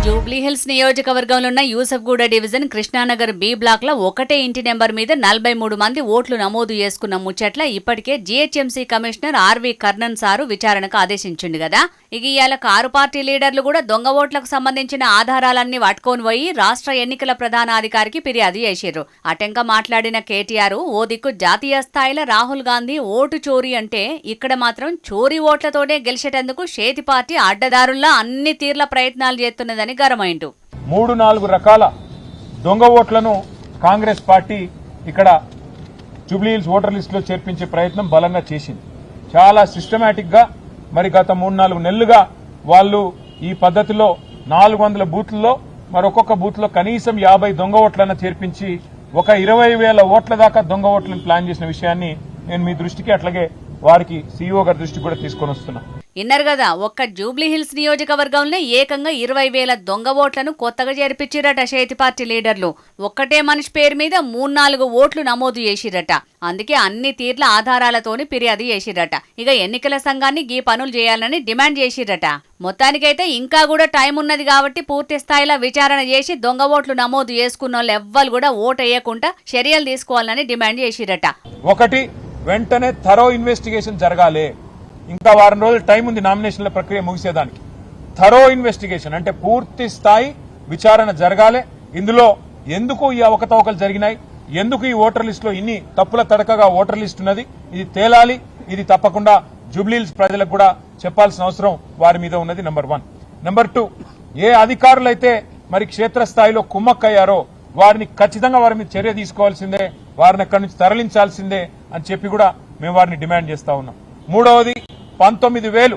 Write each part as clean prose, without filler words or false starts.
జూబ్లీహిల్స్ నియోజకవర్గంలో ఉన్న Yousufguda division Krishnanagar B block లో ఒకటే ఇంటి నెంబర్ మీద 43 మంది ఓట్లు నమోదు చేసుకున్న ముచ్చట్ల ఇప్పటికే GHMC commissioner RV Karnan sir విచారణకు ఆదేశించిండు కదా. ఇక ఇయాల కారు పార్టీ లీడర్లు కూడా దొంగ ఓట్లకు సంబంధించిన ఆధారాలన్నీ పట్టుకొని పోయి రాష్ట్ర ఎన్నికల ప్రధానాధికారికి ఫిర్యాదు చేసిర్రు. అటెంక మాట్లాడిన కేటీఆర్ ఓ దిక్కు జాతీయ స్థాయిలో రాహుల్ గాంధీ ఓటు చోరీ అంటే ఇక్కడ మాత్రం చోరీ ఓట్లతోనే గెలిచేటందుకు చేతి పార్టీ అడ్డదారుల్లా అన్ని తీర్ల ప్రయత్నాలు చేస్తున్నదని గరమైండు. 3-4 రకాల దొంగ ఓట్లను కాంగ్రెస్ పార్టీ ఇక్కడ జూబ్లీహిల్స్ ఓటర్ లిస్ట్ లో చేర్పించే ప్రయత్నం బలంగా చేసింది. చాలా సిస్టమేటిక్ గా మరి గత 3-4 నెలలుగా వాళ్ళు ఈ పద్ధతిలో 400 బూత్లలో మరొక్కొక్క బూత్ లో కనీసం 50 దొంగ ఓట్లను చేర్పించి ఒక 20,000 ఓట్ల దాకా దొంగ ఓట్లను ప్లాన్ చేసిన విషయాన్ని నేను మీ దృష్టికి అట్లాగే వారికి సీఈఓ గారి దృష్టికి కూడా తీసుకొని వస్తున్నా. ఇన్నర్ కదా ఒక్క జూబ్లీహిల్స్ నియోజకవర్గంలో ఏకంగా 20,000 దొంగ ఓట్లను కొత్తగా చేర్పించిరట చేతి పార్టీ లీడర్లు. ఒక్కటే మనిషి పేరు మీద 3-4 ఓట్లు నమోదు చేసిరట. అందుకే అన్ని తీర్ల ఆధారాలతోని ఫిర్యాదు చేసిరట. ఇక ఎన్నికల సంఘాన్ని ఈ పనులు చేయాలని డిమాండ్ చేసిరట. మొత్తానికైతే ఇంకా కూడా టైం ఉన్నది కాబట్టి పూర్తి స్థాయిలో విచారణ చేసి దొంగ ఓట్లు నమోదు చేసుకున్న వాళ్ళు ఎవ్వరు కూడా ఓటు వేయకుండా చర్యలు తీసుకోవాలని డిమాండ్ చేసిరట. ఒకటి, వెంటనే థరో ఇన్వెస్టిగేషన్ జరగాలి. ఇంకా వారం రోజులు టైం ఉంది నామినేషన్ల ప్రక్రియ ముగిసేదానికి. థరో ఇన్వెస్టిగేషన్ అంటే పూర్తి స్థాయి విచారణ జరగాలి. ఇందులో ఎందుకు ఈ అవకతవకలు జరిగినాయి, ఎందుకు ఈ ఓటర్ లిస్ట్ లో ఇన్ని తప్పుల తడకగా ఓటర్ లిస్ట్ ఉన్నది, ఇది తేలాలి. ఇది తప్పకుండా జూబ్లీహిల్స్ ప్రజలకు కూడా చెప్పాల్సిన అవసరం వారి మీద ఉన్నది. నంబర్ 1. నంబర్ 2, ఏ అధికారులైతే మరి క్షేత్రస్థాయిలో కుమ్మక్కయ్యారో వారిని ఖచ్చితంగా వారి మీద చర్య తీసుకోవాల్సిందే, వారిని అక్కడి నుంచి తరలించాల్సిందే అని చెప్పి కూడా మేము వారిని డిమాండ్ చేస్తా ఉన్నాం. మూడవది, 19,000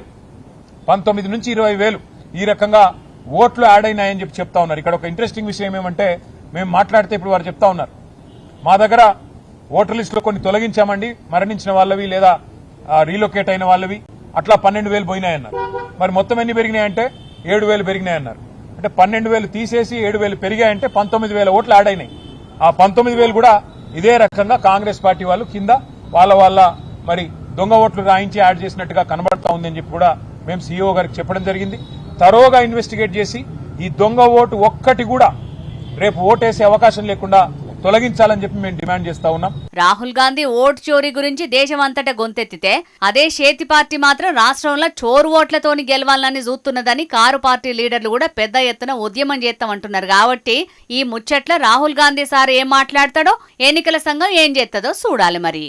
నుంచి 20,000 ఈ రకంగా ఓట్లు యాడ్ అయినాయని చెప్పి చెప్తా ఉన్నారు. ఇక్కడ ఒక ఇంట్రెస్టింగ్ విషయం ఏమంటే మేము మాట్లాడితే ఇప్పుడు వారు చెప్తా ఉన్నారు మా దగ్గర ఓటర్ లిస్ట్ లో కొన్ని తొలగించామండి, మరణించిన వాళ్ళవి లేదా రీలొకేట్ అయిన వాళ్ళవి, అట్లా 12,000 పోయినాయన్నారు. మరి మొత్తం ఎన్ని పెరిగినాయంటే 7,000 పెరిగినాయన్నారు. అంటే 12,000 తీసేసి 7,000 పెరిగాయంటే 19,000 ఓట్లు యాడ్ అయినాయి. ఆ 19,000 కూడా ఇదే రకంగా కాంగ్రెస్ పార్టీ వాళ్ళు కింద వాళ్ళ మరి దొంగ ఓట్లు రాయించి యాడ్ చేసినట్టుగా కనబడతా ఉందని చెప్పి కూడా మేము సీఈఓ గారికి చెప్పడం జరిగింది. తరోగా ఇన్వెస్టిగేట్ చేసి ఈ దొంగ ఓటు ఒక్కటి కూడా రేపు ఓటేసే అవకాశం లేకుండా తొలగించాలని చెప్పి మేము డిమాండ్ చేస్తా ఉన్నాం. రాహుల్ గాంధీ ఓటు చోరీ గురించి దేశమంతటా గొంతెత్తితే అదే చేతి పార్టీ మాత్రం రాష్ట్రంలో చోరు ఓట్లతోని గెలవాలని చూస్తున్నదని కారు పార్టీ లీడర్లు కూడా పెద్ద ఎత్తున ఉద్యమం చేస్తామంటున్నారు. కాబట్టి ఈ ముచ్చట్ల రాహుల్ గాంధీ సార్ ఏం మాట్లాడతాడో, ఎన్నికల సంఘం ఏం చేస్తుందో చూడాలి మరి.